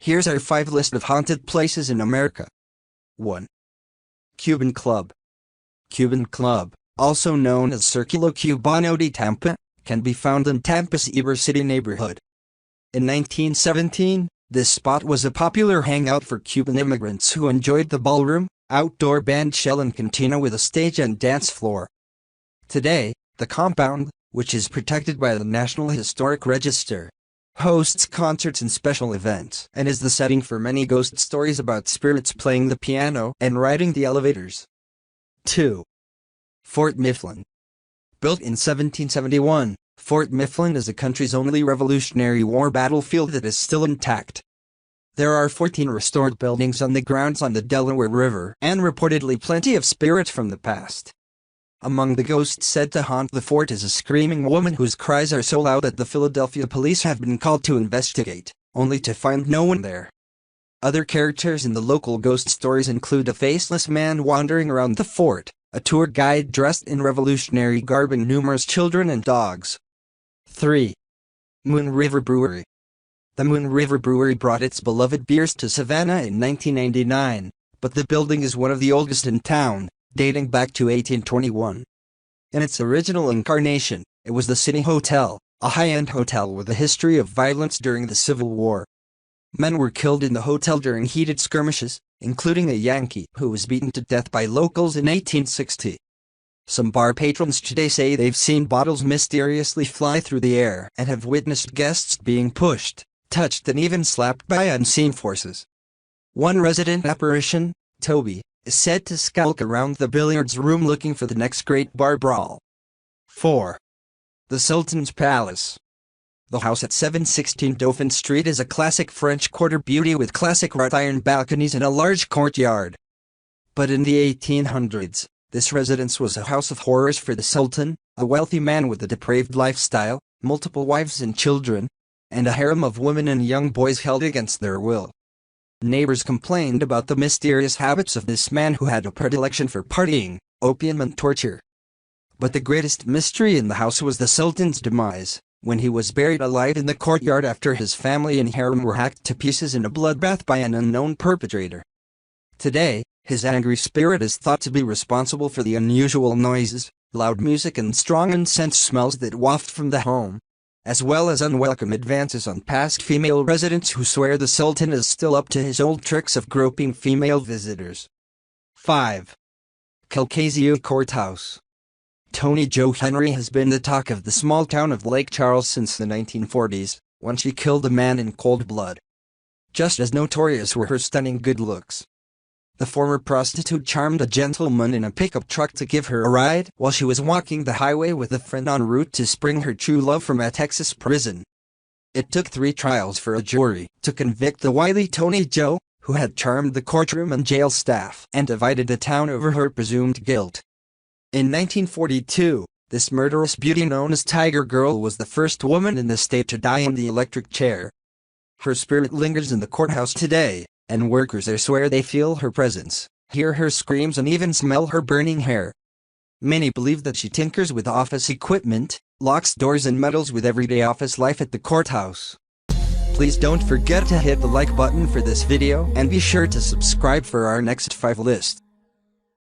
Here's our 5 list of haunted places in America. 1. Cuban Club. Cuban Club, also known as Circulo Cubano de Tampa, can be found in Tampa's Ybor City neighborhood. In 1917, this spot was a popular hangout for Cuban immigrants who enjoyed the ballroom, outdoor bandshell and cantina with a stage and dance floor. Today, the compound, which is protected by the National Historic Register, hosts concerts and special events, and is the setting for many ghost stories about spirits playing the piano and riding the elevators. 2. Fort Mifflin. Built in 1771, Fort Mifflin is the country's only Revolutionary War battlefield that is still intact. There are 14 restored buildings on the grounds on the Delaware River, and reportedly plenty of spirits from the past. Among the ghosts said to haunt the fort is a screaming woman whose cries are so loud that the Philadelphia police have been called to investigate, only to find no one there. Other characters in the local ghost stories include a faceless man wandering around the fort, a tour guide dressed in revolutionary garb, and numerous children and dogs. 3. Moon River Brewery. The Moon River Brewery brought its beloved beers to Savannah in 1999, but the building is one of the oldest in town, dating back to 1821. In its original incarnation, it was the City Hotel, a high-end hotel with a history of violence during the Civil War. Men were killed in the hotel during heated skirmishes, including a Yankee who was beaten to death by locals in 1860. Some bar patrons today say they've seen bottles mysteriously fly through the air and have witnessed guests being pushed, touched and even slapped by unseen forces. One resident apparition, Toby, is said to skulk around the billiards room looking for the next great bar brawl. 4. The Sultans Palace. The house at 716 Dauphine Street is a classic French Quarter beauty with classic wrought iron balconies and a large courtyard. But in the 1800s, this residence was a house of horrors for the Sultan, a wealthy man with a depraved lifestyle, multiple wives and children, and a harem of women and young boys held against their will. Neighbors complained about the mysterious habits of this man who had a predilection for partying, opium and torture. But the greatest mystery in the house was the Sultan's demise, when he was buried alive in the courtyard after his family and harem were hacked to pieces in a bloodbath by an unknown perpetrator. Today, his angry spirit is thought to be responsible for the unusual noises, loud music and strong incense smells that waft from the home, as well as unwelcome advances on past female residents who swear the Sultan is still up to his old tricks of groping female visitors. 5. Calcasieu Courthouse. Tony Jo Henry has been the talk of the small town of Lake Charles since the 1940s, when she killed a man in cold blood. Just as notorious were her stunning good looks. The former prostitute charmed a gentleman in a pickup truck to give her a ride while she was walking the highway with a friend en route to spring her true love from a Texas prison. It took 3 trials for a jury to convict the wily Tony Jo, who had charmed the courtroom and jail staff and divided the town over her presumed guilt. In 1942, this murderous beauty known as Tiger Girl was the first woman in the state to die in the electric chair. Her spirit lingers in the courthouse today, and workers there swear they feel her presence, hear her screams and even smell her burning hair. Many believe that she tinkers with office equipment, locks doors and meddles with everyday office life at the courthouse. Please don't forget to hit the like button for this video and be sure to subscribe for our next 5 list.